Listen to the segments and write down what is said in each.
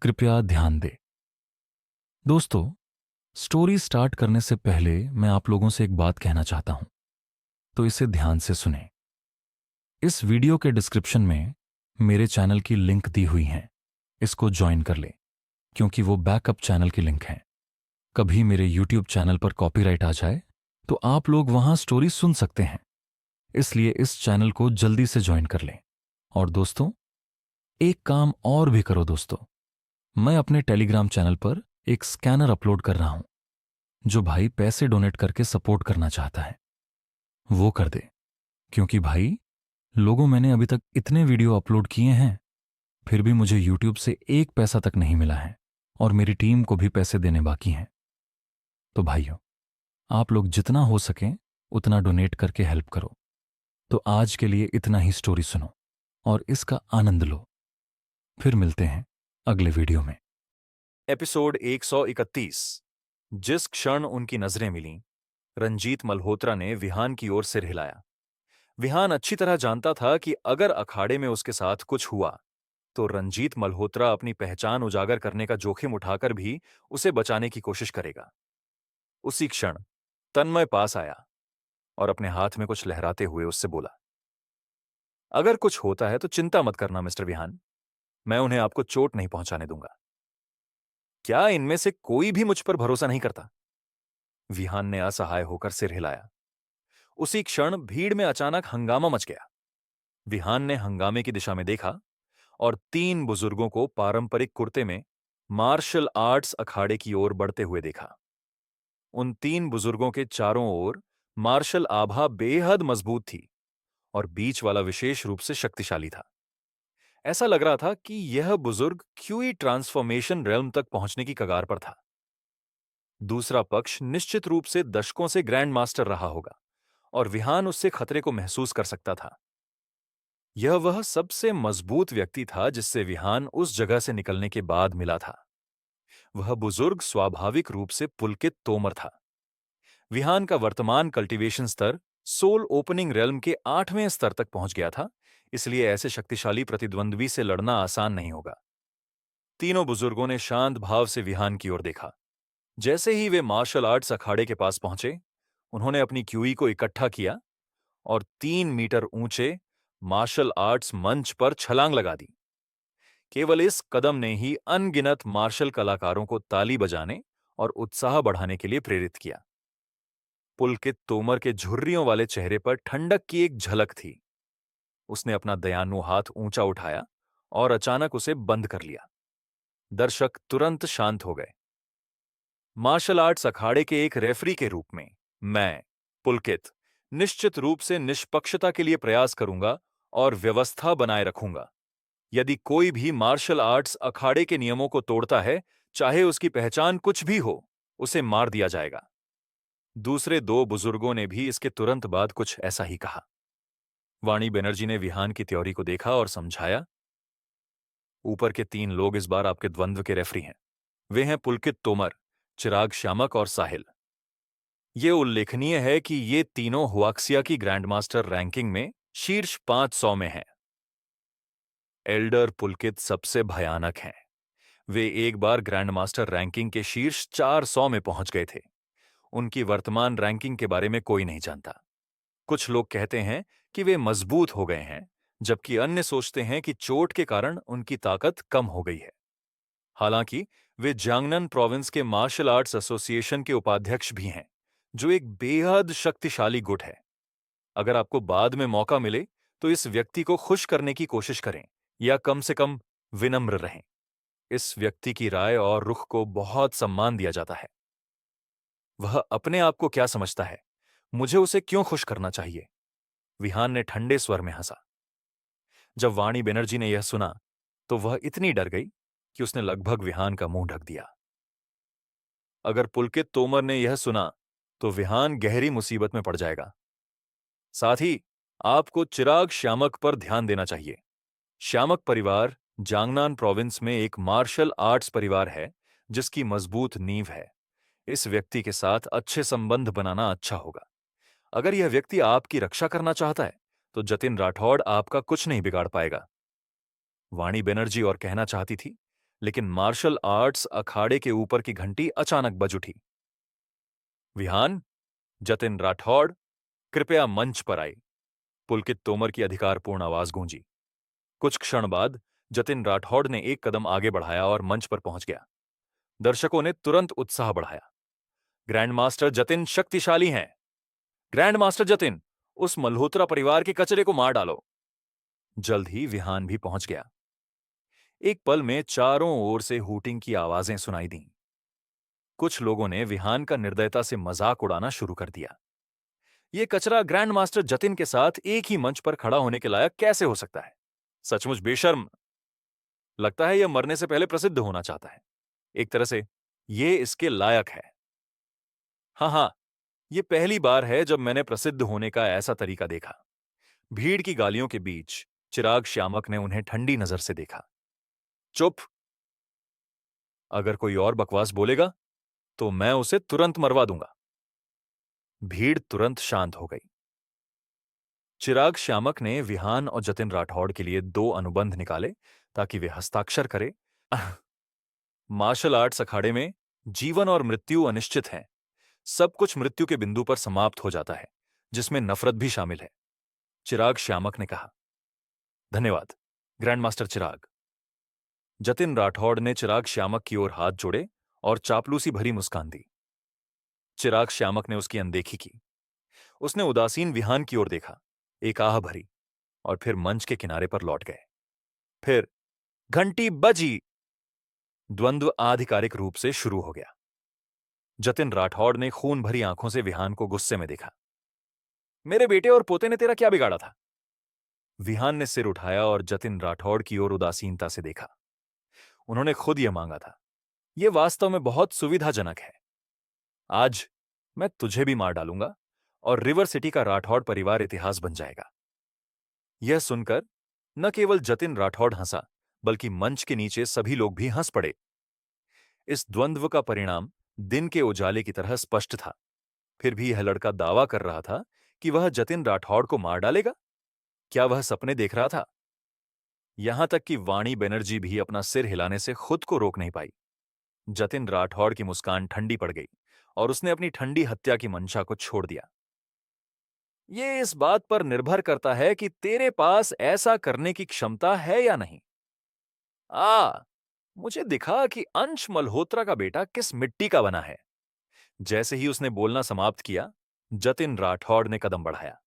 कृपया ध्यान दें। दोस्तों, स्टोरी स्टार्ट करने से पहले मैं आप लोगों से एक बात कहना चाहता हूं, तो इसे ध्यान से सुनें। इस वीडियो के डिस्क्रिप्शन में मेरे चैनल की लिंक दी हुई है। इसको ज्वाइन कर लें, क्योंकि वो बैकअप चैनल की लिंक है। कभी मेरे यूट्यूब चैनल पर कॉपीराइट आ जाए तो आप लोग वहां स्टोरी सुन सकते हैं। इसलिए इस चैनल को जल्दी से ज्वाइन कर लें। और दोस्तों, एक काम और भी करो दोस्तों। मैं अपने टेलीग्राम चैनल पर एक स्कैनर अपलोड कर रहा हूं। जो भाई पैसे डोनेट करके सपोर्ट करना चाहता है वो कर दे, क्योंकि भाई मैंने अभी तक इतने वीडियो अपलोड किए हैं, फिर भी मुझे यूट्यूब से एक पैसा तक नहीं मिला है और मेरी टीम को भी पैसे देने बाकी हैं। तो भाइयों, आप लोग जितना हो सके उतना डोनेट करके हेल्प करो। तो आज के लिए इतना ही। स्टोरी सुनो और इसका आनंद लो। फिर मिलते हैं अगले वीडियो में। एपिसोड 131। जिस क्षण उनकी नजरें मिलीं, रंजीत मल्होत्रा ने विहान की ओर सिर हिलाया। विहान अच्छी तरह जानता था कि अगर अखाड़े में उसके साथ कुछ हुआ तो रंजीत मल्होत्रा अपनी पहचान उजागर करने का जोखिम उठाकर भी उसे बचाने की कोशिश करेगा। उसी क्षण तन्मय पास आया और अपने हाथ में कुछ लहराते हुए उससे बोला, अगर कुछ होता है तो चिंता मत करना मिस्टर विहान, मैं उन्हें आपको चोट नहीं पहुंचाने दूंगा। क्या इनमें से कोई भी मुझ पर भरोसा नहीं करता? विहान ने असहाय होकर सिर हिलाया। उसी क्षण भीड़ में अचानक हंगामा मच गया। विहान ने हंगामे की दिशा में देखा और 3 बुजुर्गों को पारंपरिक कुर्ते में मार्शल आर्ट्स अखाड़े की ओर बढ़ते हुए देखा। उन 3 बुजुर्गों के चारों ओर मार्शल आभा बेहद मजबूत थी और बीच वाला विशेष रूप से शक्तिशाली था। ऐसा लग रहा था कि यह बुजुर्ग क्यूई ट्रांसफॉर्मेशन रेल्म तक पहुंचने की कगार पर था। दूसरा पक्ष निश्चित रूप से दशकों से ग्रैंड मास्टर रहा होगा और विहान उससे खतरे को महसूस कर सकता था। यह वह सबसे मजबूत व्यक्ति था जिससे विहान उस जगह से निकलने के बाद मिला था। वह बुजुर्ग स्वाभाविक रूप से पुलकित तोमर था। विहान का वर्तमान कल्टीवेशन स्तर सोल ओपनिंग रेल्म के 8वें स्तर तक पहुंच गया था, इसलिए ऐसे शक्तिशाली प्रतिद्वंद्वी से लड़ना आसान नहीं होगा। तीनों बुजुर्गों ने शांत भाव से विहान की ओर देखा। जैसे ही वे मार्शल आर्ट्स अखाड़े के पास पहुंचे, उन्होंने अपनी क्यूई को इकट्ठा किया और 3 मीटर ऊंचे मार्शल आर्ट्स मंच पर छलांग लगा दी। केवल इस कदम ने ही अनगिनत मार्शल कलाकारों को ताली बजाने और उत्साह बढ़ाने के लिए प्रेरित किया। पुलकित तोमर के झुर्रियों वाले चेहरे पर ठंडक की एक झलक थी। उसने अपना दयानु हाथ ऊंचा उठाया और अचानक उसे बंद कर लिया। दर्शक तुरंत शांत हो गए। मार्शल आर्ट्स अखाड़े के एक रेफरी के रूप में मैं, पुलकित, निश्चित रूप से निष्पक्षता के लिए प्रयास करूंगा और व्यवस्था बनाए रखूंगा। यदि कोई भी मार्शल आर्ट्स अखाड़े के नियमों को तोड़ता है, चाहे उसकी पहचान कुछ भी हो, उसे मार दिया जाएगा। दूसरे 2 बुजुर्गों ने भी इसके तुरंत बाद कुछ ऐसा ही कहा। वाणी बनर्जी ने विहान की त्योरी को देखा और समझाया, ऊपर के 3 लोग इस बार आपके द्वंद्व के रेफरी हैं। वे हैं पुलकित तोमर, चिराग श्यामक और साहिल। ये उल्लेखनीय है कि ये तीनों हुआक्सिया की ग्रैंडमास्टर रैंकिंग में शीर्ष 500 में हैं। एल्डर पुलकित सबसे भयानक हैं। वे एक बार ग्रैंडमास्टर रैंकिंग के शीर्ष 400 में पहुंच गए थे। उनकी वर्तमान रैंकिंग के बारे में कोई नहीं जानता। कुछ लोग कहते हैं कि वे मजबूत हो गए हैं, जबकि अन्य सोचते हैं कि चोट के कारण उनकी ताकत कम हो गई है। हालांकि वे जियांगनन प्रोविंस के मार्शल आर्ट्स एसोसिएशन के उपाध्यक्ष भी हैं, जो एक बेहद शक्तिशाली गुट है। अगर आपको बाद में मौका मिले तो इस व्यक्ति को खुश करने की कोशिश करें, या कम से कम विनम्र रहें। इस व्यक्ति की राय और रुख को बहुत सम्मान दिया जाता है। वह अपने आप को क्या समझता है? मुझे उसे क्यों खुश करना चाहिए? विहान ने ठंडे स्वर में हंसा। जब वाणी बनर्जी ने यह सुना तो वह इतनी डर गई कि उसने लगभग विहान का मुंह ढक दिया। अगर पुलकित तोमर ने यह सुना तो विहान गहरी मुसीबत में पड़ जाएगा। साथ ही आपको चिराग श्यामक पर ध्यान देना चाहिए। श्यामक परिवार जांगनान प्रोविंस में एक मार्शल आर्ट्स परिवार है जिसकी मजबूत नींव है। इस व्यक्ति के साथ अच्छे संबंध बनाना अच्छा होगा। अगर यह व्यक्ति आपकी रक्षा करना चाहता है तो जतिन राठौड़ आपका कुछ नहीं बिगाड़ पाएगा। वाणी बनर्जी और कहना चाहती थी, लेकिन मार्शल आर्ट्स अखाड़े के ऊपर की घंटी अचानक बज उठी। विहान, जतिन राठौड़, कृपया मंच पर आए। पुलकित तोमर की अधिकारपूर्ण आवाज गूंजी। कुछ क्षण बाद जतिन राठौड़ ने एक कदम आगे बढ़ाया और मंच पर पहुंच गया। दर्शकों ने तुरंत उत्साह बढ़ाया। ग्रैंड मास्टर जतिन शक्तिशाली हैं। ग्रैंड मास्टर जतिन, उस मल्होत्रा परिवार के कचरे को मार डालो। जल्द ही विहान भी पहुंच गया। एक पल में चारों ओर से हूटिंग की आवाजें सुनाई दीं। कुछ लोगों ने विहान का निर्दयता से मजाक उड़ाना शुरू कर दिया। यह कचरा ग्रैंड मास्टर जतिन के साथ एक ही मंच पर खड़ा होने के लायक कैसे हो सकता है? सचमुच बेशर्म। लगता है यह मरने से पहले प्रसिद्ध होना चाहता है। एक तरह से यह इसके लायक है। हाँ हाँ, यह पहली बार है जब मैंने प्रसिद्ध होने का ऐसा तरीका देखा। भीड़ की गालियों के बीच चिराग श्यामक ने उन्हें ठंडी नजर से देखा। चुप! अगर कोई और बकवास बोलेगा तो मैं उसे तुरंत मरवा दूंगा। भीड़ तुरंत शांत हो गई। चिराग श्यामक ने विहान और जतिन राठौड़ के लिए 2 अनुबंध निकाले ताकि वे हस्ताक्षर करें। मार्शल आर्ट्स अखाड़े में जीवन और मृत्यु अनिश्चित हैं। सब कुछ मृत्यु के बिंदु पर समाप्त हो जाता है, जिसमें नफरत भी शामिल है। चिराग श्यामक ने कहा। धन्यवाद, ग्रैंड मास्टर चिराग। जतिन राठौड़ ने चिराग श्यामक की ओर हाथ जोड़े और चापलूसी भरी मुस्कान दी। चिराग श्यामक ने उसकी अनदेखी की। उसने उदासीन विहान की ओर देखा, एक आह भरी, और फिर मंच के किनारे पर लौट गए। फिर घंटी बजी। द्वंद्व आधिकारिक रूप से शुरू हो गया। जतिन राठौड़ ने खून भरी आंखों से विहान को गुस्से में देखा। मेरे बेटे और पोते ने तेरा क्या बिगाड़ा था? विहान ने सिर उठाया और जतिन राठौड़ की ओर उदासीनता से देखा। उन्होंने खुद यह मांगा था। यह वास्तव में बहुत सुविधाजनक है। आज मैं तुझे भी मार डालूंगा और रिवर सिटी का राठौड़ परिवार इतिहास बन जाएगा। यह सुनकर न केवल जतिन राठौड़ हंसा, बल्कि मंच के नीचे सभी लोग भी हंस पड़े। इस द्वंद्व का परिणाम दिन के उजाले की तरह स्पष्ट था। फिर भी यह लड़का दावा कर रहा था कि वह जतिन राठौड़ को मार डालेगा। क्या वह सपने देख रहा था? यहां तक कि वाणी बनर्जी भी अपना सिर हिलाने से खुद को रोक नहीं पाई। जतिन राठौड़ की मुस्कान ठंडी पड़ गई और उसने अपनी ठंडी हत्या की मंशा को छोड़ दिया। ये इस बात पर निर्भर करता है कि तेरे पास ऐसा करने की क्षमता है या नहीं। मुझे दिखा कि अंश मल्होत्रा का बेटा किस मिट्टी का बना है। जैसे ही उसने बोलना समाप्त किया, जतिन राठौड़ ने कदम बढ़ाया।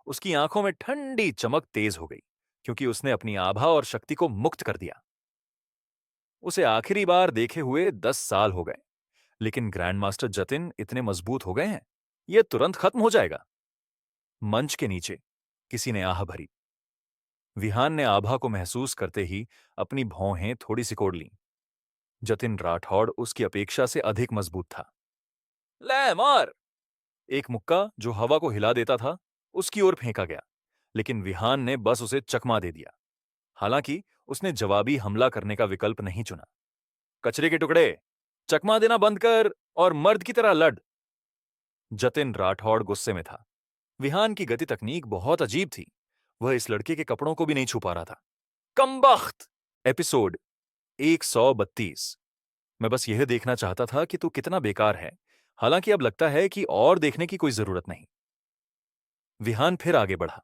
उसकी आंखों में ठंडी चमक तेज हो गई, क्योंकि उसने अपनी आभा और शक्ति को मुक्त कर दिया। उसे आखिरी बार देखे हुए 10 साल हो गए, लेकिन ग्रैंड मास्टर जतिन इतने मजबूत हो गए हैं, यह तुरंत खत्म हो जाएगा। मंच के नीचे किसी ने आह भरी। विहान ने आभा को महसूस करते ही अपनी भौहें थोड़ी सिकोड़ लीं। जतिन राठौड़ उसकी अपेक्षा से अधिक मजबूत था। ले मार! एक मुक्का जो हवा को हिला देता था, उसकी ओर फेंका गया, लेकिन विहान ने बस उसे चकमा दे दिया। हालांकि उसने जवाबी हमला करने का विकल्प नहीं चुना। कचरे के टुकड़े, चकमा देना बंद कर और मर्द की तरह लड़। जतिन राठौड़ गुस्से में था। विहान की गति तकनीक बहुत अजीब थी। वह इस लड़के के कपड़ों को भी नहीं छू पा रहा था। कमबख्त! एपिसोड 132। मैं बस यह देखना चाहता था कि तू कितना बेकार है। हालांकि अब लगता है कि और देखने की कोई जरूरत नहीं। विहान फिर आगे बढ़ा,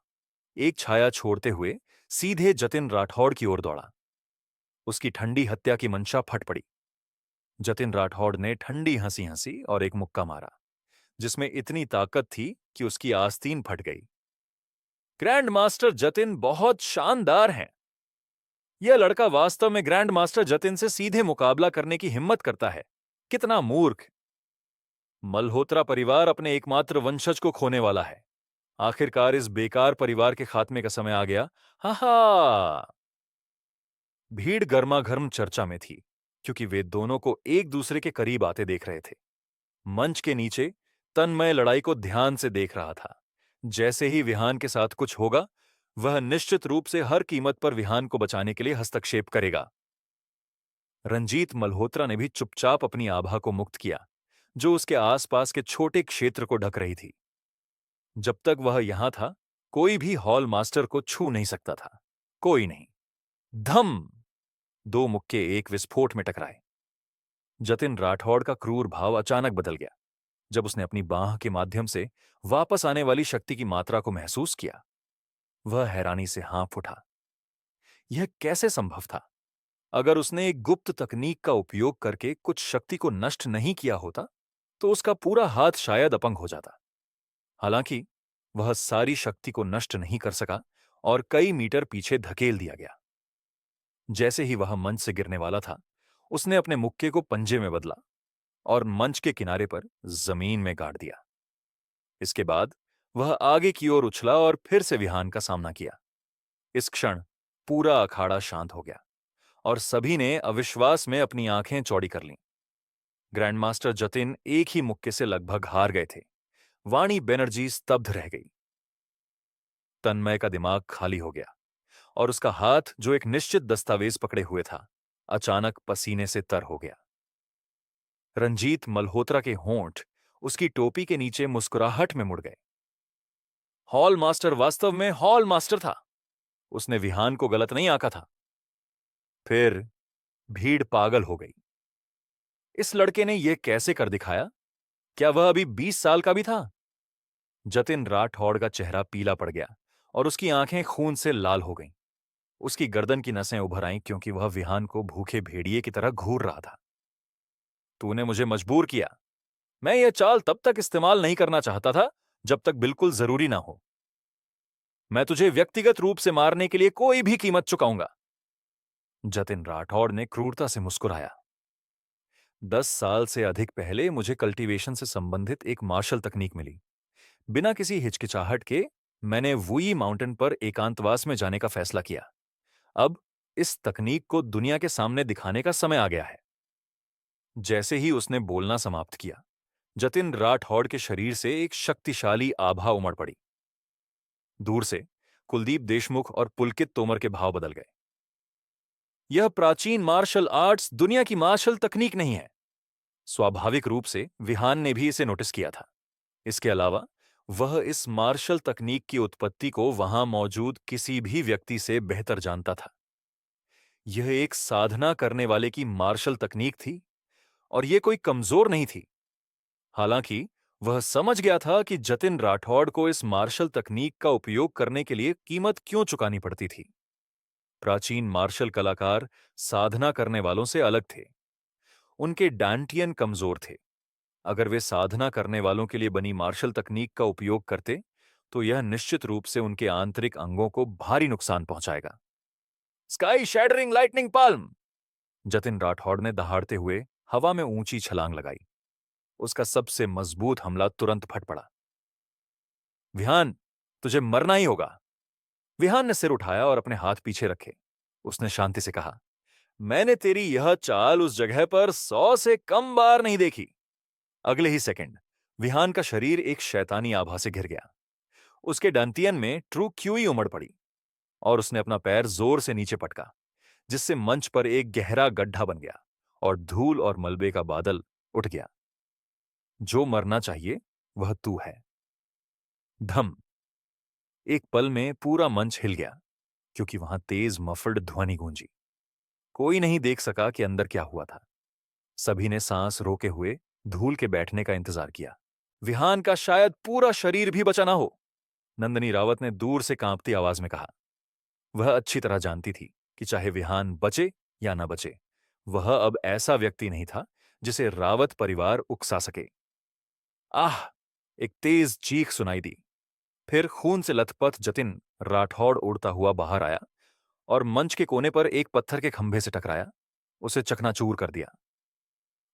एक छाया छोड़ते हुए सीधे जतिन राठौड़ की ओर दौड़ा। उसकी ठंडी हत्या की मंशा फट पड़ी। जतिन राठौड़ ने ठंडी हंसी हंसी और एक मुक्का मारा, जिसमें इतनी ताकत थी कि उसकी आस्तीन फट गई। ग्रैंड मास्टर जतिन बहुत शानदार हैं। यह लड़का वास्तव में ग्रैंड मास्टर जतिन से सीधे मुकाबला करने की हिम्मत करता है। कितना मूर्ख! मल्होत्रा परिवार अपने एकमात्र वंशज को खोने वाला है। आखिरकार इस बेकार परिवार के खात्मे का समय आ गया। हा हा! भीड़ गर्मागर्म चर्चा में थी, क्योंकि वे दोनों को एक दूसरे के करीब आते देख रहे थे। मंच के नीचे तन्मय लड़ाई को ध्यान से देख रहा था। जैसे ही विहान के साथ कुछ होगा, वह निश्चित रूप से हर कीमत पर विहान को बचाने के लिए हस्तक्षेप करेगा। रंजीत मल्होत्रा ने भी चुपचाप अपनी आभा को मुक्त किया, जो उसके आसपास के छोटे क्षेत्र को ढक रही थी। जब तक वह यहां था, कोई भी हॉल मास्टर को छू नहीं सकता था। कोई नहीं। धम! दो मुक्के एक विस्फोट में टकराए। जतिन राठौड़ का क्रूर भाव अचानक बदल गया जब उसने अपनी बांह के माध्यम से वापस आने वाली शक्ति की मात्रा को महसूस किया। वह हैरानी से हाँफ उठा। यह कैसे संभव था? अगर उसने एक गुप्त तकनीक का उपयोग करके कुछ शक्ति को नष्ट नहीं किया होता, तो उसका पूरा हाथ शायद अपंग हो जाता। हालांकि वह सारी शक्ति को नष्ट नहीं कर सका और कई मीटर पीछे धकेल दिया गया। जैसे ही वह मंच से गिरने वाला था, उसने अपने मुक्के को पंजे में बदला और मंच के किनारे पर जमीन में गाड़ दिया। इसके बाद वह आगे की ओर उछला और फिर से विहान का सामना किया। इस क्षण पूरा अखाड़ा शांत हो गया और सभी ने अविश्वास में अपनी आंखें चौड़ी कर लीं। ग्रैंडमास्टर जतिन एक ही मुक्के से लगभग हार गए थे। वाणी बनर्जी स्तब्ध रह गई। तन्मय का दिमाग खाली हो गया और उसका हाथ, जो एक निश्चित दस्तावेज पकड़े हुए था, अचानक पसीने से तर हो गया। रंजीत मल्होत्रा के होंठ उसकी टोपी के नीचे मुस्कुराहट में मुड़ गए। हॉल मास्टर वास्तव में हॉल मास्टर था। उसने विहान को गलत नहीं आंका था। फिर भीड़ पागल हो गई। इस लड़के ने यह कैसे कर दिखाया? क्या वह अभी 20 साल का भी था? जतिन राठौड़ का चेहरा पीला पड़ गया और उसकी आंखें खून से लाल हो गईं। उसकी गर्दन की नसें उभर आईं क्योंकि वह विहान को भूखे भेड़िए की तरह घूर रहा था। तूने मुझे मजबूर किया। मैं यह चाल तब तक इस्तेमाल नहीं करना चाहता था जब तक बिल्कुल जरूरी ना हो। मैं तुझे व्यक्तिगत रूप से मारने के लिए कोई भी कीमत चुकाऊंगा। जतिन राठौड़ ने क्रूरता से मुस्कुराया। 10 साल से अधिक पहले मुझे कल्टीवेशन से संबंधित एक मार्शल तकनीक मिली। बिना किसी हिचकिचाहट के मैंने वुई माउंटेन पर एकांतवास में जाने का फैसला किया। अब इस तकनीक को दुनिया के सामने दिखाने का समय आ गया है। जैसे ही उसने बोलना समाप्त किया, जतिन राठौड़ के शरीर से एक शक्तिशाली आभा उमड़ पड़ी। दूर से कुलदीप देशमुख और पुलकित तोमर के भाव बदल गए। यह प्राचीन मार्शल आर्ट्स दुनिया की मार्शल तकनीक नहीं है। स्वाभाविक रूप से विहान ने भी इसे नोटिस किया था। इसके अलावा वह इस मार्शल तकनीक की उत्पत्ति को वहां मौजूद किसी भी व्यक्ति से बेहतर जानता था। यह एक साधना करने वाले की मार्शल तकनीक थी और यह कोई कमजोर नहीं थी। हालांकि वह समझ गया था कि जतिन राठौड़ को इस मार्शल तकनीक का उपयोग करने के लिए कीमत क्यों चुकानी पड़ती थी। प्राचीन मार्शल कलाकार साधना करने वालों से अलग थे। उनके डांटियन कमजोर थे। अगर वे साधना करने वालों के लिए बनी मार्शल तकनीक का उपयोग करते, तो यह निश्चित रूप से उनके आंतरिक अंगों को भारी नुकसान पहुंचाएगा। Sky shattering lightning palm! Jatin Rathore ने दहाड़ते हुए हवा में ऊंची छलांग लगाई। उसका सबसे मजबूत हमला तुरंत फट पड़ा। विहान, तुझे मरना ही होगा। विहान ने सिर उठाया और अपने हाथ पीछे रखे। उसने शांति से कहा, मैंने तेरी यह चाल उस जगह पर 100 से कम बार नहीं देखी। अगले ही सेकंड विहान का शरीर एक शैतानी आभा से घिर गया। उसके डंटियन में ट्रू क्यूई उमड़ पड़ी और उसने अपना पैर जोर से नीचे पटका, जिससे मंच पर एक गहरा गड्ढा बन गया और धूल और मलबे का बादल उठ गया। जो मरना चाहिए वह तू है। धम! एक पल में पूरा मंच हिल गया क्योंकि वहां तेज मफल्ड ध्वनि गूंजी। कोई नहीं देख सका कि अंदर क्या हुआ था। सभी ने सांस रोके हुए धूल के बैठने का इंतजार किया। विहान का शायद पूरा शरीर भी बचा ना हो, नंदनी रावत ने दूर से कांपती आवाज में कहा। वह अच्छी तरह जानती थी कि चाहे विहान बचे या न बचे, वह अब ऐसा व्यक्ति नहीं था जिसे रावत परिवार उकसा सके। आह! एक तेज चीख सुनाई दी। फिर खून से लथपथ जतिन राठौड़ उड़ता हुआ बाहर आया और मंच के कोने पर एक पत्थर के खंभे से टकराया, उसे चकनाचूर कर दिया।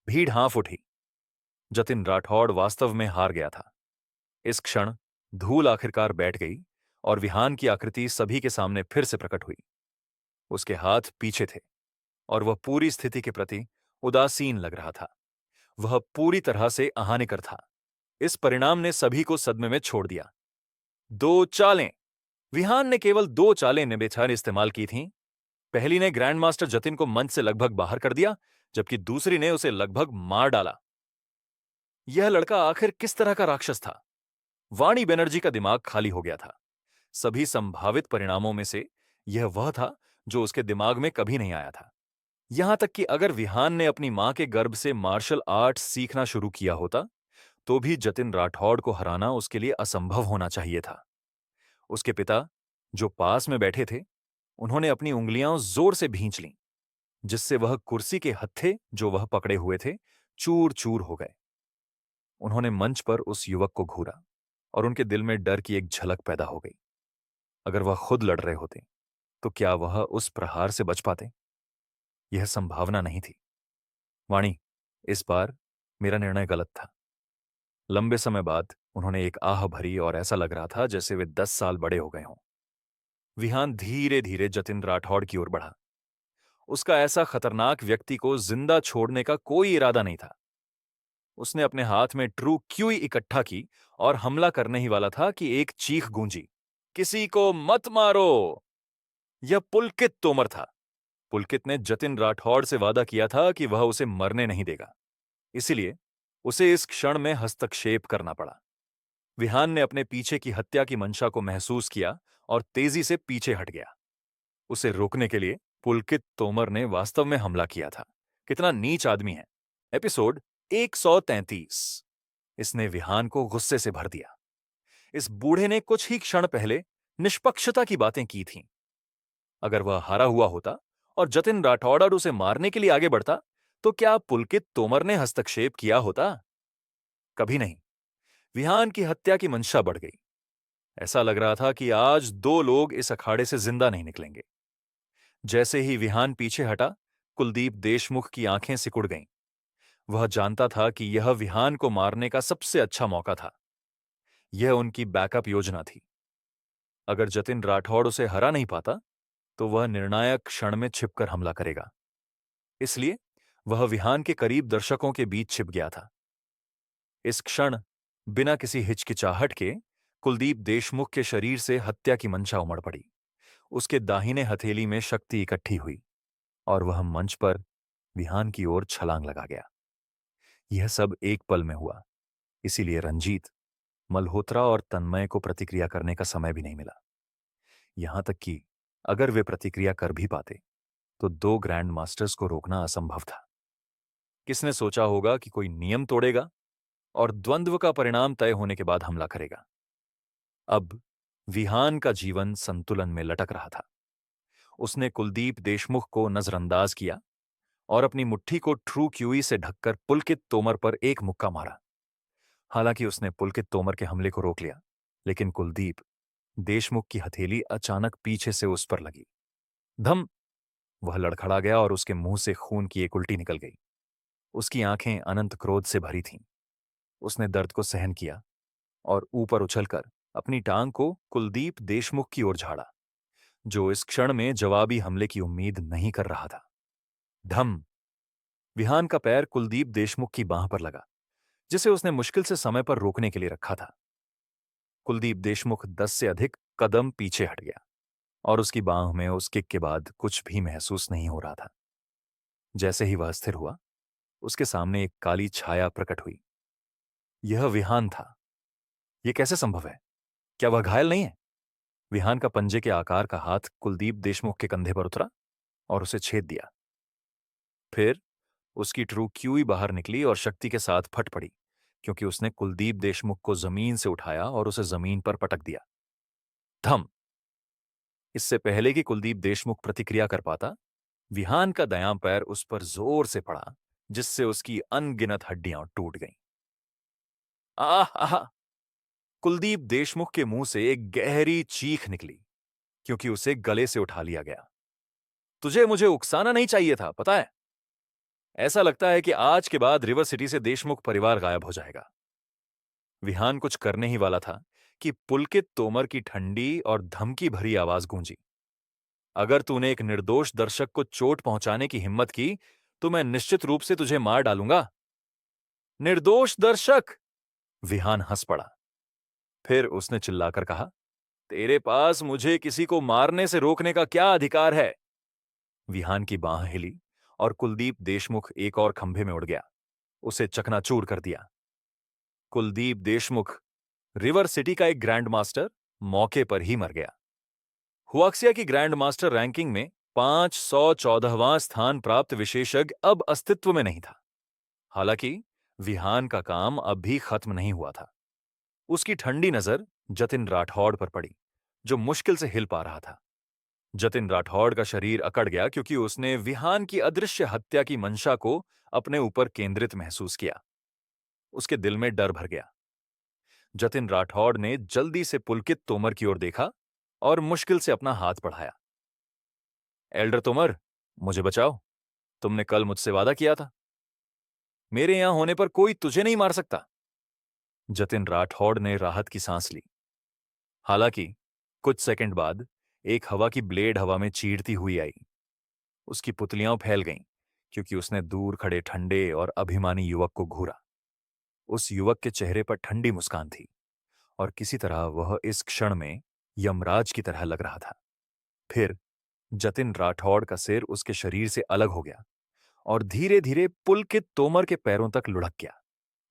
भीड़ हाँफ उठी। जतिन राठौड़ वास्तव में हार गया था। इस क्षण धूल आखिरकार बैठ गई और विहान की आकृति सभी के सामने फिर से प्रकट हुई। उसके हाथ पीछे थे और वह पूरी स्थिति के प्रति उदासीन लग रहा था। वह पूरी तरह से अहानिकर था। इस परिणाम ने सभी को सदमे में छोड़ दिया। 2 चालें! विहान ने केवल 2 चालें निबेछार इस्तेमाल की थीं। पहली ने ग्रैंडमास्टर जतिन को मंच से लगभग बाहर कर दिया, जबकि दूसरी ने उसे लगभग मार डाला। यह लड़का आखिर किस तरह का राक्षस था? वाणी बनर्जी का दिमाग खाली हो गया था। सभी संभावित परिणामों में से यह वह था जो उसके दिमाग में कभी नहीं आया था। यहां तक कि अगर विहान ने अपनी मां के गर्भ से मार्शल आर्ट्स सीखना शुरू किया होता तो भी जतिन राठौड़ को हराना उसके लिए असंभव होना चाहिए था। उसके पिता, जो पास में बैठे थे, उन्होंने अपनी उंगलियां जोर से भींच लीं, जिससे वह कुर्सी के हत्थे जो वह पकड़े हुए थे चूर चूर हो गए। उन्होंने मंच पर उस युवक को घूरा और उनके दिल में डर की एक झलक पैदा हो गई। अगर वह खुद लड़ रहे होते तो क्या वह उस प्रहार से बच पाते? यह संभावना नहीं थी। वाणी, इस बार मेरा निर्णय गलत था। लंबे समय बाद उन्होंने एक आह भरी और ऐसा लग रहा था जैसे वे 10 साल बड़े हो गए हों। विहान धीरे धीरे जतिन राठौड़ की ओर बढ़ा। उसका ऐसा खतरनाक व्यक्ति को जिंदा छोड़ने का कोई इरादा नहीं था। उसने अपने हाथ में ट्रू क्यूई इकट्ठा की और हमला करने ही वाला था कि एक चीख गूंजी, किसी को मत मारो। यह पुलकित तोमर था। पुलकित ने जतिन राठौड़ से वादा किया था कि वह उसे मरने नहीं देगा, इसलिए उसे इस क्षण में हस्तक्षेप करना पड़ा। विहान ने अपने पीछे की हत्या की मंशा को महसूस किया और तेजी से पीछे हट गया। उसे रोकने के लिए पुलकित तोमर ने वास्तव में हमला किया था। कितना नीच आदमी है। एपिसोड 133। इसने विहान को गुस्से से भर दिया। इस बूढ़े ने कुछ ही क्षण पहले निष्पक्षता की बातें की थीं। अगर वह हारा हुआ होता और जतिन राठौड़ उसे मारने के लिए आगे बढ़ता, तो क्या पुलकित तोमर ने हस्तक्षेप किया होता? कभी नहीं। विहान की हत्या की मंशा बढ़ गई। ऐसा लग रहा था कि आज 2 लोग इस अखाड़े से जिंदा नहीं निकलेंगे। जैसे ही विहान पीछे हटा, कुलदीप देशमुख की आंखें सिकुड़ गईं। वह जानता था कि यह विहान को मारने का सबसे अच्छा मौका था। यह उनकी बैकअप योजना थी। अगर जतिन राठौड़ उसे हरा नहीं पाता, तो वह निर्णायक क्षण में छिपकर हमला करेगा। इसलिए वह विहान के करीब दर्शकों के बीच छिप गया था। इस क्षण, बिना किसी हिचकिचाहट के, कुलदीप देशमुख के शरीर से हत्या की मंशा उमड़ पड़ी। उसके दाहिने हथेली में शक्ति इकट्ठी हुई और वह मंच पर विहान की ओर छलांग लगा गया। यह सब एक पल में हुआ, इसीलिए रंजीत, मल्होत्रा और तन्मय को प्रतिक्रिया करने का समय भी नहीं मिला। यहां तक कि अगर वे प्रतिक्रिया कर भी पाते तो 2 ग्रैंड मास्टर्स को रोकना असंभव था। किसने सोचा होगा कि कोई नियम तोड़ेगा और द्वंद्व का परिणाम तय होने के बाद हमला करेगा? अब विहान का जीवन संतुलन में लटक रहा था। उसने कुलदीप देशमुख को नजरअंदाज किया और अपनी मुट्ठी को ट्रू क्यूई से ढककर पुलकित तोमर पर एक मुक्का मारा। हालांकि उसने पुलकित तोमर के हमले को रोक लिया, लेकिन कुलदीप देशमुख की हथेली अचानक पीछे से उस पर लगी। धम! वह लड़खड़ा गया और उसके मुंह से खून की एक उल्टी निकल गई। उसकी आंखें अनंत क्रोध से भरी थीं। उसने दर्द को सहन किया और ऊपर उछलकर अपनी टांग को कुलदीप देशमुख की ओर झाड़ा, जो इस क्षण में जवाबी हमले की उम्मीद नहीं कर रहा था। धम! विहान का पैर कुलदीप देशमुख की बांह पर लगा, जिसे उसने मुश्किल से समय पर रोकने के लिए रखा था। कुलदीप देशमुख 10 से अधिक कदम पीछे हट गया और उसकी बांह में उस किक के बाद कुछ भी महसूस नहीं हो रहा था। जैसे ही वह स्थिर हुआ, उसके सामने एक काली छाया प्रकट हुई। यह विहान था। यह कैसे संभव है? क्या वह घायल नहीं है? विहान का पंजे के आकार का हाथ कुलदीप देशमुख के कंधे पर उतरा और उसे छेद दिया। फिर उसकी ट्रू क्यूई बाहर निकली और शक्ति के साथ फट पड़ी, क्योंकि उसने कुलदीप देशमुख को जमीन से उठाया और उसे जमीन पर पटक दिया। धम! इससे पहले कि कुलदीप देशमुख प्रतिक्रिया कर पाता, विहान का दायां पैर उस पर जोर से पड़ा, जिससे उसकी अनगिनत हड्डियां टूट गईं। आह आह! कुलदीप देशमुख के मुंह से एक गहरी चीख निकली, क्योंकि उसे गले से उठा लिया गया। तुझे मुझे उकसाना नहीं चाहिए था, पता है? ऐसा लगता है कि आज के बाद रिवर सिटी से देशमुख परिवार गायब हो जाएगा। विहान कुछ करने ही वाला था कि पुलकित तोमर की ठंडी और धमकी भरी आवाज गूंजी। अगर तूने एक निर्दोष दर्शक को चोट पहुंचाने की हिम्मत की, तो मैं निश्चित रूप से तुझे मार डालूंगा। निर्दोष दर्शक! विहान हंस पड़ा। फिर उसने चिल्लाकर कहा, तेरे पास मुझे किसी को मारने से रोकने का क्या अधिकार है? विहान की बांह हिली और कुलदीप देशमुख एक और खंभे में उड़ गया। उसे चकनाचूर कर दिया। कुलदीप देशमुख, रिवर सिटी का एक ग्रैंड मास्टर, मौके पर ही मर गया। हुआक्सिया की ग्रैंड मास्टर रैंकिंग में 514वां स्थान प्राप्त विशेषज्ञ अब अस्तित्व में नहीं था। हालांकि विहान का काम अब भी खत्म नहीं हुआ था। उसकी ठंडी नजर जतिन राठौड़ पर पड़ी, जो मुश्किल से हिल पा रहा था। जतिन राठौड़ का शरीर अकड़ गया क्योंकि उसने विहान की अदृश्य हत्या की मंशा को अपने ऊपर केंद्रित महसूस किया। उसके दिल में डर भर गया। जतिन राठौड़ ने जल्दी से पुलकित तोमर की ओर देखा और मुश्किल से अपना हाथ बढ़ाया। एल्डर तोमर, मुझे बचाओ। तुमने कल मुझसे वादा किया था। मेरे यहां होने पर कोई तुझे नहीं मार सकता। जतिन राठौड़ ने राहत की सांस ली। हालांकि कुछ सेकंड बाद एक हवा की ब्लेड हवा में चीरती हुई आई। उसकी पुतलियां फैल गईं क्योंकि उसने दूर खड़े ठंडे और अभिमानी युवक को घूरा। उस युवक के चेहरे पर ठंडी मुस्कान थी और किसी तरह वह इस क्षण में यमराज की तरह लग रहा था। फिर जतिन राठौड़ का सिर उसके शरीर से अलग हो गया और धीरे धीरे पुलकित तोमर के पैरों तक लुढ़क गया।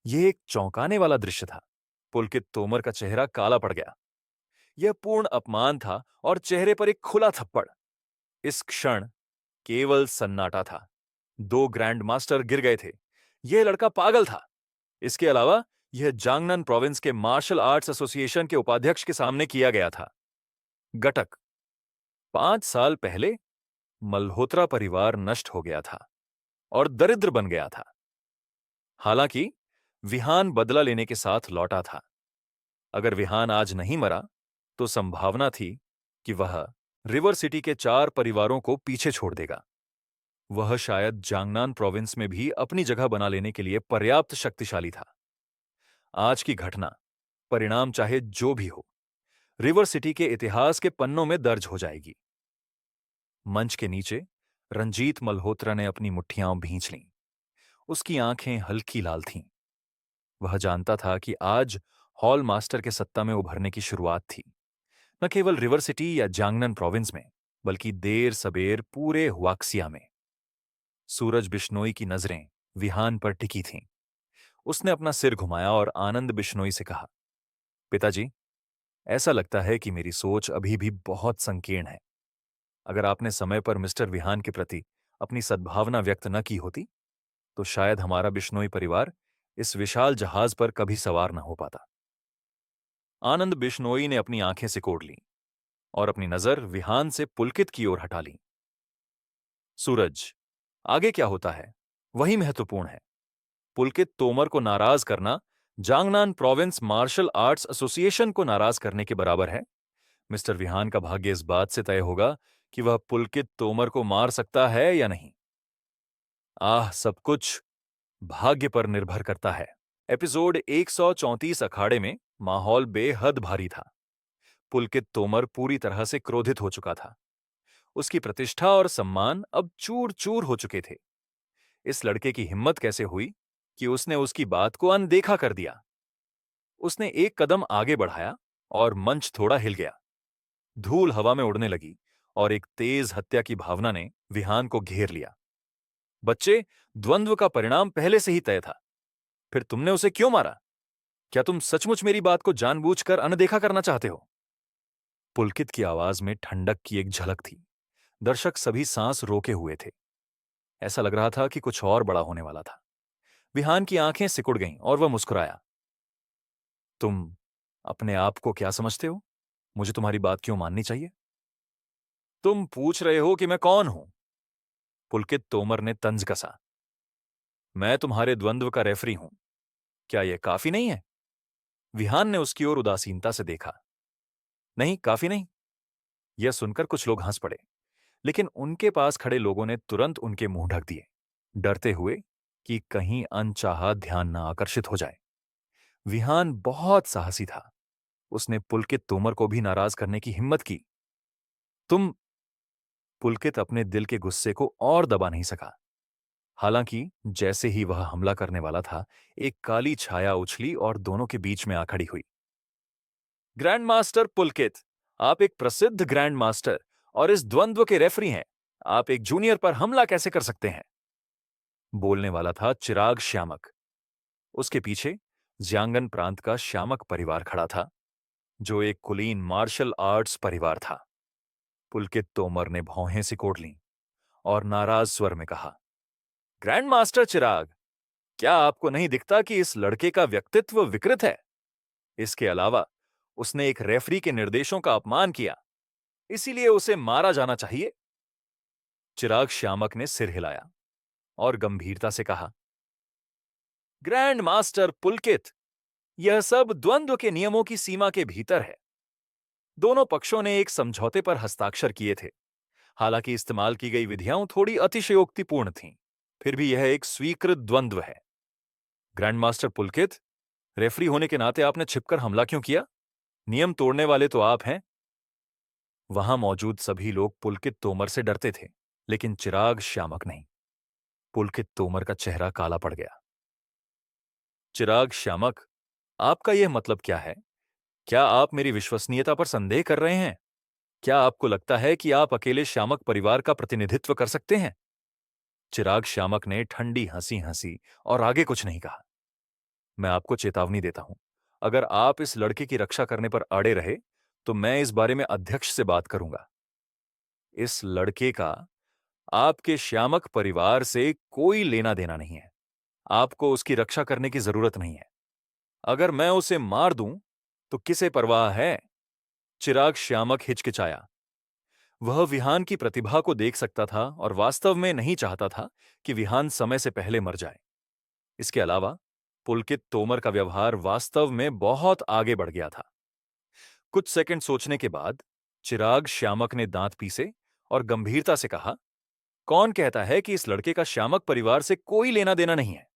यह एक चौंकाने वाला दृश्य था। पुलकित तोमर का चेहरा काला पड़ गया। यह पूर्ण अपमान था और चेहरे पर एक खुला थप्पड़। इस क्षण केवल सन्नाटा था। दो ग्रैंड मास्टर गिर गए थे। यह लड़का पागल था। इसके अलावा यह जांगनन प्रोविंस के मार्शल आर्ट्स एसोसिएशन के उपाध्यक्ष के सामने किया गया था। गटक। 5 साल पहले मल्होत्रा परिवार नष्ट हो गया था और दरिद्र बन गया था। हालांकि विहान बदला लेने के साथ लौटा था। अगर विहान आज नहीं मरा तो संभावना थी कि वह रिवर सिटी के 4 परिवारों को पीछे छोड़ देगा। वह शायद जांगनान प्रोविंस में भी अपनी जगह बना लेने के लिए पर्याप्त शक्तिशाली था। आज की घटना, परिणाम चाहे जो भी हो, रिवर सिटी के इतिहास के पन्नों में दर्ज हो जाएगी। मंच के नीचे रंजीत मल्होत्रा ने अपनी मुट्ठियां भींच लीं। उसकी आंखें हल्की लाल थीं। वह जानता था कि आज हॉल मास्टर के सत्ता में उभरने की शुरुआत थी, न केवल रिवर सिटी या जांगनन प्रोविंस में, बल्कि देर सबेर पूरे हुआक्सिया में। सूरज बिश्नोई की नजरें विहान पर टिकी थीं। उसने अपना सिर घुमाया और आनंद बिश्नोई से कहा, पिताजी, ऐसा लगता है कि मेरी सोच अभी भी बहुत संकीर्ण है। अगर आपने समय पर मिस्टर विहान के प्रति अपनी सद्भावना व्यक्त न की होती, तो शायद हमारा बिश्नोई परिवार इस विशाल जहाज पर कभी सवार न हो पाता। आनंद बिश्नोई ने अपनी आंखें सिकोड़ लीं और अपनी नजर विहान से पुलकित की ओर हटा ली। सूरज, आगे क्या होता है वही महत्वपूर्ण है। पुलकित तोमर को नाराज करना Jiangnan province martial arts association को नाराज करने के बराबर है। मिस्टर विहान का भाग्य इस बात से तय होगा कि वह पुलकित तोमर को मार सकता है या नहीं। सब कुछ भाग्य पर निर्भर करता है। एपिसोड 134 अखाड़े में माहौल बेहद भारी था। पुलकित तोमर पूरी तरह से क्रोधित हो चुका था। उसकी प्रतिष्ठा और सम्मान अब चूर चूर हो चुके थे। इस लड़के की हिम्मत कैसे हुई कि उसने उसकी बात को अनदेखा कर दिया। उसने एक कदम आगे बढ़ाया और मंच थोड़ा हिल गया। धूल हवा में उड़ने लगी और एक तेज हत्या की भावना ने विहान को घेर लिया। बच्चे, द्वंद्व का परिणाम पहले से ही तय था। फिर तुमने उसे क्यों मारा? क्या तुम सचमुच मेरी बात को जानबूझकर अनदेखा करना चाहते हो? पुलकित की आवाज में ठंडक की एक झलक थी। दर्शक सभी सांस रोके हुए थे। ऐसा लग रहा था कि कुछ और बड़ा होने वाला था। विहान की आंखें सिकुड़ गईं और वह मुस्कुराया। तुम अपने आप को क्या समझते हो? मुझे तुम्हारी बात क्यों माननी चाहिए? तुम पूछ रहे हो कि मैं कौन हूं? पुलकित तोमर ने तंज कसा। मैं तुम्हारे द्वंद्व का रेफरी हूं। क्या यह काफी नहीं है? विहान ने उसकी ओर उदासीनता से देखा। नहीं, काफी नहीं। यह सुनकर कुछ लोग हंस पड़े, लेकिन उनके पास खड़े लोगों ने तुरंत उनके मुंह ढक दिए, डरते हुए कि कहीं अनचाहा ध्यान न आकर्षित हो जाए। विहान बहुत साहसी था। उसने पुलकित तोमर को भी नाराज करने की हिम्मत की। तुम पुलकित अपने दिल के गुस्से को और दबा नहीं सका। हालांकि जैसे ही वह हमला करने वाला था, एक काली छाया उछली और दोनों के बीच में आ खड़ी हुई। ग्रैंड मास्टर पुलकित, आप एक प्रसिद्ध ग्रैंड मास्टर और इस द्वंद्व के रेफरी हैं। आप एक जूनियर पर हमला कैसे कर सकते हैं? बोलने वाला था चिराग श्यामक। उसके पीछे ज्यांगन प्रांत का श्यामक परिवार खड़ा था, जो एक कुलीन मार्शल आर्ट्स परिवार था। पुलकित तोमर ने भौहें सिकोड़ लीं और नाराज स्वर में कहा, ग्रैंड मास्टर चिराग, क्या आपको नहीं दिखता कि इस लड़के का व्यक्तित्व विकृत है? इसके अलावा उसने एक रेफरी के निर्देशों का अपमान किया, इसीलिए उसे मारा जाना चाहिए। चिराग श्यामक ने सिर हिलाया और गंभीरता से कहा, ग्रैंड मास्टर पुलकित, यह सब द्वंद्व के नियमों की सीमा के भीतर है। दोनों पक्षों ने एक समझौते पर हस्ताक्षर किए थे। हालांकि इस्तेमाल की गई विधियां थोड़ी अतिशयोक्तिपूर्ण थीं, फिर भी यह एक स्वीकृत द्वंद्व है। ग्रैंड मास्टर पुलकित, रेफरी होने के नाते आपने छिपकर हमला क्यों किया? नियम तोड़ने वाले तो आप हैं। वहां मौजूद सभी लोग पुलकित तोमर से डरते थे, लेकिन चिराग श्यामक नहीं। पुलकित तोमर का चेहरा काला पड़ गया। चिराग श्यामक, आपका यह मतलब क्या है? क्या आप मेरी विश्वसनीयता पर संदेह कर रहे हैं? क्या आपको लगता है कि आप अकेले श्यामक परिवार का प्रतिनिधित्व कर सकते हैं? चिराग श्यामक ने ठंडी हंसी हंसी और आगे कुछ नहीं कहा। मैं आपको चेतावनी देता हूं, अगर आप इस लड़के की रक्षा करने पर अड़े रहे तो मैं इस बारे में अध्यक्ष से बात करूंगा। इस लड़के का आपके श्यामक परिवार से कोई लेना देना नहीं है। आपको उसकी रक्षा करने की जरूरत नहीं है। अगर मैं उसे मार दूं तो किसे परवाह है? चिराग श्यामक हिचकिचाया। वह विहान की प्रतिभा को देख सकता था और वास्तव में नहीं चाहता था कि विहान समय से पहले मर जाए। इसके अलावा पुलकित तोमर का व्यवहार वास्तव में बहुत आगे बढ़ गया था। कुछ सेकंड सोचने के बाद चिराग श्यामक ने दांत पीसे और गंभीरता से कहा, कौन कहता है कि इस लड़के का श्यामक परिवार से कोई लेना देना नहीं है?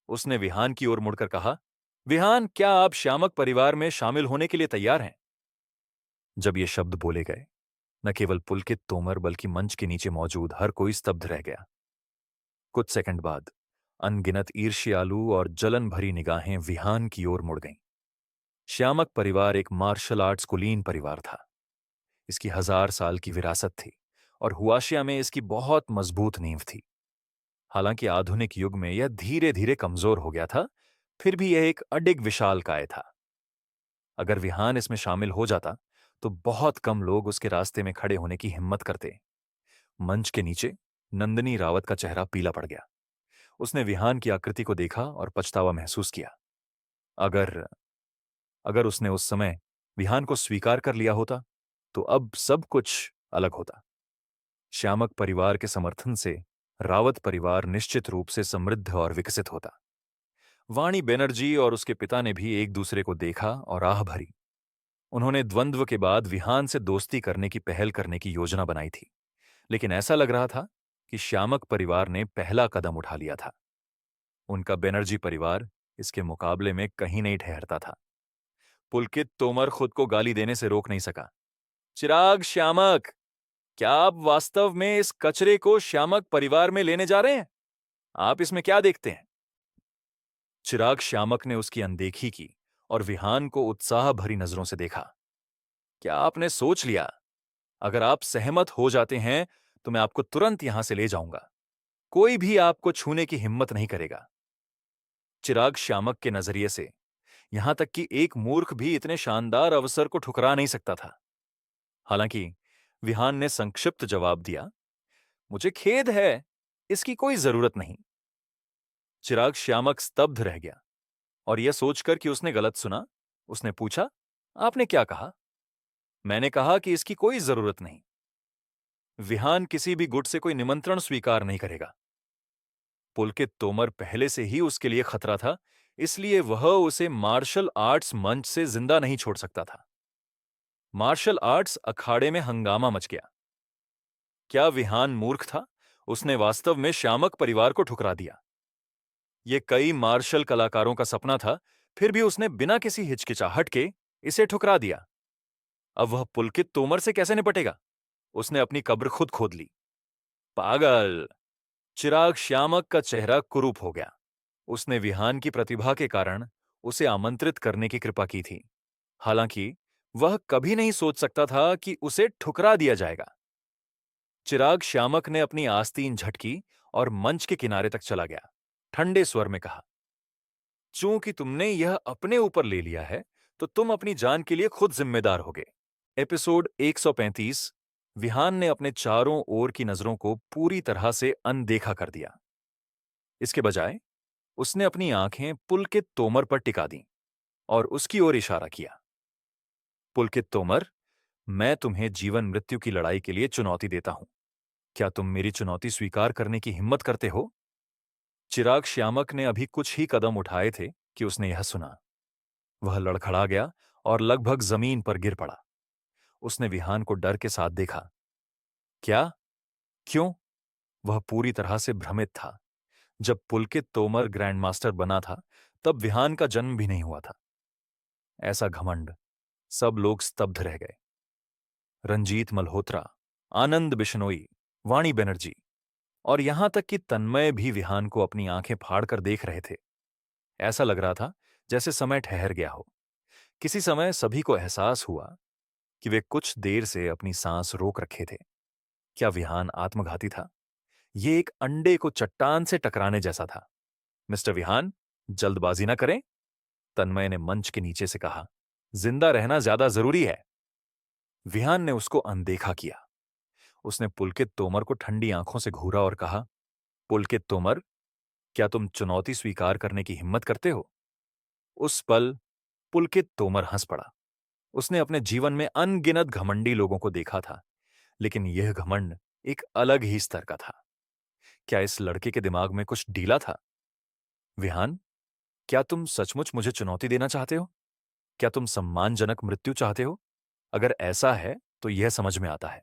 उसने विहान की ओर मुड़कर कहा, विहान, क्या आप श्यामक परिवार में शामिल होने के लिए तैयार हैं? जब ये शब्द बोले गए, न केवल पुलकित तोमर बल्कि मंच के नीचे मौजूद हर कोई स्तब्ध रह गया। कुछ सेकंड बाद अनगिनत ईर्ष्यालु और जलन भरी निगाहें विहान की ओर मुड़ गईं। श्यामक परिवार एक मार्शल आर्ट्स कुलीन परिवार था। इसकी 1000 साल की विरासत थी और हुआशिया में इसकी बहुत मजबूत नींव थी। हालांकि आधुनिक युग में यह धीरे धीरे कमजोर हो गया था, फिर भी यह एक अडिग विशालकाय था। अगर विहान इसमें शामिल हो जाता तो बहुत कम लोग उसके रास्ते में खड़े होने की हिम्मत करते। मंच के नीचे नंदिनी रावत का चेहरा पीला पड़ गया। उसने विहान की आकृति को देखा और पछतावा महसूस किया। अगर अगर उसने उस समय विहान को स्वीकार कर लिया होता तो अब सब कुछ अलग होता। श्यामक परिवार के समर्थन से रावत परिवार निश्चित रूप से समृद्ध और विकसित होता। वाणी बनर्जी और उसके पिता ने भी एक दूसरे को देखा और आह भरी। उन्होंने द्वंद्व के बाद विहान से दोस्ती करने की पहल करने की योजना बनाई थी, लेकिन ऐसा लग रहा था कि श्यामक परिवार ने पहला कदम उठा लिया था। उनका बनर्जी परिवार इसके मुकाबले में कहीं नहीं ठहरता था। पुलकित तोमर खुद को गाली देने से रोक नहीं सका। चिराग श्यामक, क्या आप वास्तव में इस कचरे को श्यामक परिवार में लेने जा रहे हैं? आप इसमें क्या देखते हैं? चिराग श्यामक ने उसकी अनदेखी की और विहान को उत्साह भरी नजरों से देखा। क्या आपने सोच लिया? अगर आप सहमत हो जाते हैं तो मैं आपको तुरंत यहां से ले जाऊंगा। कोई भी आपको छूने की हिम्मत नहीं करेगा। चिराग श्यामक के नजरिए से यहां तक कि एक मूर्ख भी इतने शानदार अवसर को ठुकरा नहीं सकता था। हालांकि विहान ने संक्षिप्त जवाब दिया, मुझे खेद है, इसकी कोई जरूरत नहीं। चिराग श्यामक स्तब्ध रह गया और यह सोचकर कि उसने गलत सुना, उसने पूछा, आपने क्या कहा? मैंने कहा कि इसकी कोई जरूरत नहीं। विहान किसी भी गुट से कोई निमंत्रण स्वीकार नहीं करेगा। पुलकित तोमर पहले से ही उसके लिए खतरा था, इसलिए वह उसे मार्शल आर्ट्स मंच से जिंदा नहीं छोड़ सकता था। मार्शल आर्ट्स अखाड़े में हंगामा मच गया। क्या विहान मूर्ख था? उसने वास्तव में श्यामक परिवार को ठुकरा दिया। यह कई मार्शल कलाकारों का सपना था, फिर भी उसने बिना किसी हिचकिचाहट के इसे ठुकरा दिया। अब वह पुलकित तोमर से कैसे निपटेगा? उसने अपनी कब्र खुद खोद ली। पागल! चिराग श्यामक का चेहरा कुरूप हो गया। उसने विहान की प्रतिभा के कारण उसे आमंत्रित करने की कृपा की थी। हालांकि वह कभी नहीं सोच सकता था कि उसे ठुकरा दिया जाएगा। चिराग श्यामक ने अपनी आस्तीन झटकी और मंच के किनारे तक चला गया। ठंडे स्वर में कहा, चूंकि तुमने यह अपने ऊपर ले लिया है तो तुम अपनी जान के लिए खुद जिम्मेदार होगे। एपिसोड 135 विहान ने अपने चारों ओर की नजरों को पूरी तरह से अनदेखा कर दिया। इसके बजाय उसने अपनी आंखें पुलकित तोमर पर टिका दी और उसकी ओर इशारा किया। पुलकित तोमर, मैं तुम्हें जीवन मृत्यु की लड़ाई के लिए चुनौती देता हूं। क्या तुम मेरी चुनौती स्वीकार करने की हिम्मत करते हो? चिराग श्यामक ने अभी कुछ ही कदम उठाए थे कि उसने यह सुना। वह लड़खड़ा गया और लगभग जमीन पर गिर पड़ा। उसने विहान को डर के साथ देखा। क्या? क्यों? वह पूरी तरह से भ्रमित था। जब पुलकित तोमर ग्रैंडमास्टर बना था, तब विहान का जन्म भी नहीं हुआ था। ऐसा घमंड! सब लोग स्तब्ध रह गए। रंजीत मल्होत्रा, आनंद बिश्नोई, वाणी बनर्जी और यहां तक कि तन्मय भी विहान को अपनी आंखें फाड़कर देख रहे थे। ऐसा लग रहा था जैसे समय ठहर गया हो। किसी समय सभी को एहसास हुआ कि वे कुछ देर से अपनी सांस रोक रखे थे। क्या विहान आत्मघाती था? ये एक अंडे को चट्टान से टकराने जैसा था। मिस्टर विहान, जल्दबाजी ना करें, तन्मय ने मंच के नीचे से कहा। जिंदा रहना ज्यादा जरूरी है। विहान ने उसको अनदेखा किया। उसने पुलकित तोमर को ठंडी आंखों से घूरा और कहा, पुलकित तोमर, क्या तुम चुनौती स्वीकार करने की हिम्मत करते हो? उस पल पुलकित तोमर हंस पड़ा। उसने अपने जीवन में अनगिनत घमंडी लोगों को देखा था, लेकिन यह घमंड एक अलग ही स्तर का था। क्या इस लड़के के दिमाग में कुछ ढीला था? विहान, क्या तुम सचमुच मुझे चुनौती देना चाहते हो? क्या तुम सम्मानजनक मृत्यु चाहते हो? अगर ऐसा है तो यह समझ में आता है।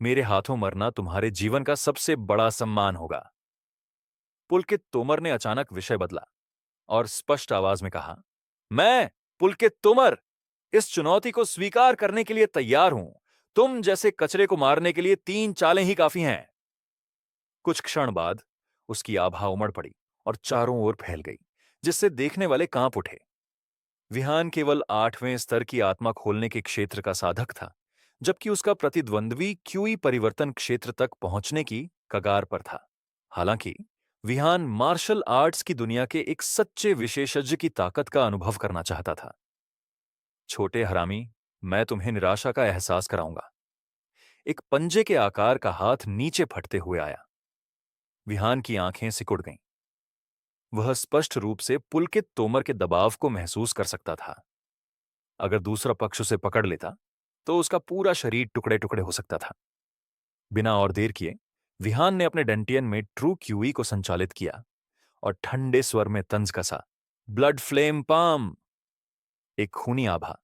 मेरे हाथों मरना तुम्हारे जीवन का सबसे बड़ा सम्मान होगा। पुलकित तोमर ने अचानक विषय बदला और स्पष्ट आवाज में कहा, मैं पुलकित तोमर इस चुनौती को स्वीकार करने के लिए तैयार हूं। तुम जैसे कचरे को मारने के लिए 3 चालें ही काफी हैं। कुछ क्षण बाद उसकी आभा उमड़ पड़ी और चारों ओर फैल गई, जिससे देखने वाले कांप उठे। विहान केवल 8वें स्तर की आत्मा खोलने के क्षेत्र का साधक था, जबकि उसका प्रतिद्वंद्वी क्यूई परिवर्तन क्षेत्र तक पहुंचने की कगार पर था। हालांकि विहान मार्शल आर्ट्स की दुनिया के एक सच्चे विशेषज्ञ की ताकत का अनुभव करना चाहता था। छोटे हरामी, मैं तुम्हें निराशा का एहसास कराऊंगा। एक पंजे के आकार का हाथ नीचे फटते हुए आया। विहान की आंखें सिकुड़ गईं। वह स्पष्ट रूप से पुलकित तोमर के दबाव को महसूस कर सकता था। अगर दूसरा पक्ष उसे पकड़ लेता तो उसका पूरा शरीर टुकड़े टुकड़े हो सकता था। बिना और देर किए विहान ने अपने डेंटियन में ट्रू क्यूई को संचालित किया और ठंडे स्वर में तंज कसा, ब्लड फ्लेम पाम। एक खूनी आभा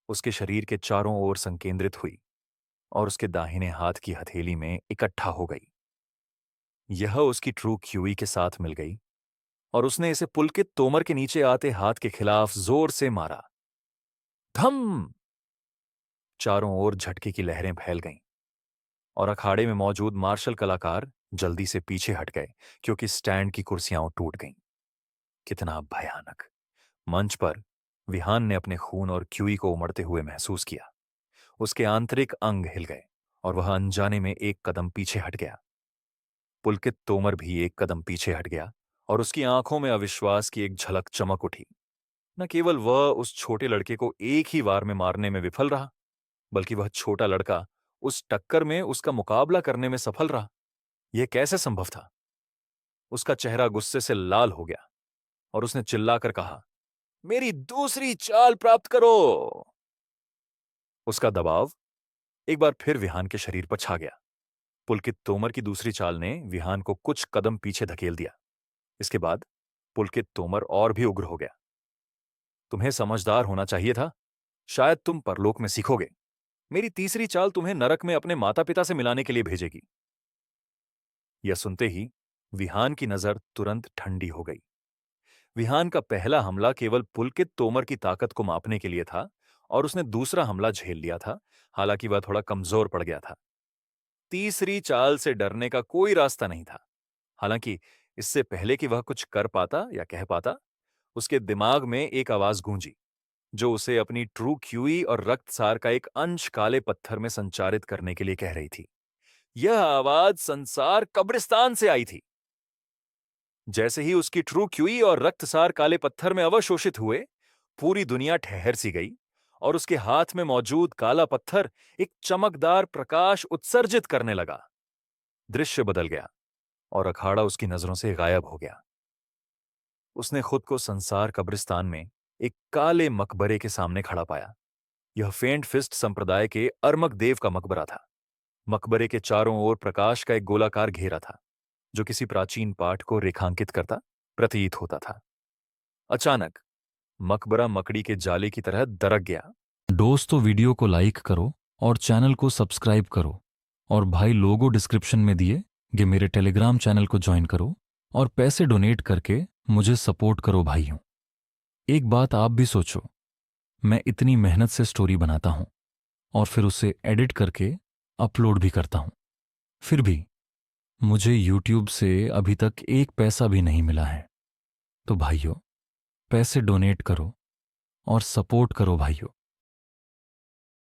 उसके शरीर के चारों ओर संकेंद्रित हुई और उसके दाहिने हाथ की हथेली में इकट्ठा हो गई। यह उसकी ट्रू क्यूई के साथ मिल गई और उसने इसे पुलकित तोमर के नीचे आते हाथ के खिलाफ जोर से मारा। धम! चारों ओर झटके की लहरें फैल गईं और अखाड़े में मौजूद मार्शल कलाकार जल्दी से पीछे हट गए, क्योंकि स्टैंड की कुर्सियां टूट गईं। कितना भयानक! मंच पर विहान ने अपने खून और क्यूई को उमड़ते हुए महसूस किया। उसके आंतरिक अंग हिल गए और वह अनजाने में एक कदम पीछे हट गया। पुलकित तोमर भी एक कदम पीछे हट गया और उसकी आंखों में अविश्वास की एक झलक चमक उठी। न केवल वह उस छोटे लड़के को एक ही वार में मारने में विफल रहा, बल्कि वह छोटा लड़का उस टक्कर में उसका मुकाबला करने में सफल रहा। यह कैसे संभव था? उसका चेहरा गुस्से से लाल हो गया और उसने चिल्लाकर कहा, मेरी दूसरी चाल प्राप्त करो। उसका दबाव एक बार फिर विहान के शरीर पर छा गया। पुलकित तोमर की दूसरी चाल ने विहान को कुछ कदम पीछे धकेल दिया। इसके बाद पुलकित तोमर और भी उग्र हो गया। तुम्हें समझदार होना चाहिए था। शायद तुम परलोक में सीखोगे। मेरी तीसरी चाल तुम्हें नरक में अपने माता पिता से मिलाने के लिए भेजेगी। यह सुनते ही विहान की नजर तुरंत ठंडी हो गई। विहान का पहला हमला केवल पुलकित तोमर की ताकत को मापने के लिए था और उसने दूसरा हमला झेल लिया था, हालांकि वह थोड़ा कमजोर पड़ गया था। तीसरी चाल से डरने का कोई रास्ता नहीं था। हालांकि इससे पहले कि वह कुछ कर पाता या कह पाता, उसके दिमाग में एक आवाज गूंजी, जो उसे अपनी ट्रू क्यूई और रक्तसार का एक अंश काले पत्थर में संचारित करने के लिए कह रही थी। यह आवाज संसार कब्रिस्तान से आई थी। जैसे ही उसकी ट्रू क्यूई और रक्तसार काले पत्थर में अवशोषित हुए, पूरी दुनिया ठहर सी गई और उसके हाथ में मौजूद काला पत्थर एक चमकदार प्रकाश उत्सर्जित करने लगा। दृश्य बदल गया और अखाड़ा उसकी नजरों से गायब हो गया। उसने खुद को संसार कब्रिस्तान में एक काले मकबरे के सामने खड़ा पाया। यह फेंट फिस्ट संप्रदाय के अर्मक देव का मकबरा था। मकबरे के चारों ओर प्रकाश का एक गोलाकार घेरा था, जो किसी प्राचीन पाठ को रेखांकित करता प्रतीत होता था। अचानक मकबरा मकड़ी के जाले की तरह दरक गया। दोस्तों, वीडियो को लाइक करो और चैनल को सब्सक्राइब करो। और भाई, लोगो डिस्क्रिप्शन में दिए गए मेरे टेलीग्राम चैनल को ज्वाइन करो और पैसे डोनेट करके मुझे सपोर्ट करो भाइयों। एक बात आप भी सोचो, मैं इतनी मेहनत से स्टोरी बनाता हूं और फिर उसे एडिट करके अपलोड भी करता हूं, फिर भी मुझे यूट्यूब से अभी तक एक पैसा भी नहीं मिला है। तो भाइयों, पैसे डोनेट करो और सपोर्ट करो भाइयों।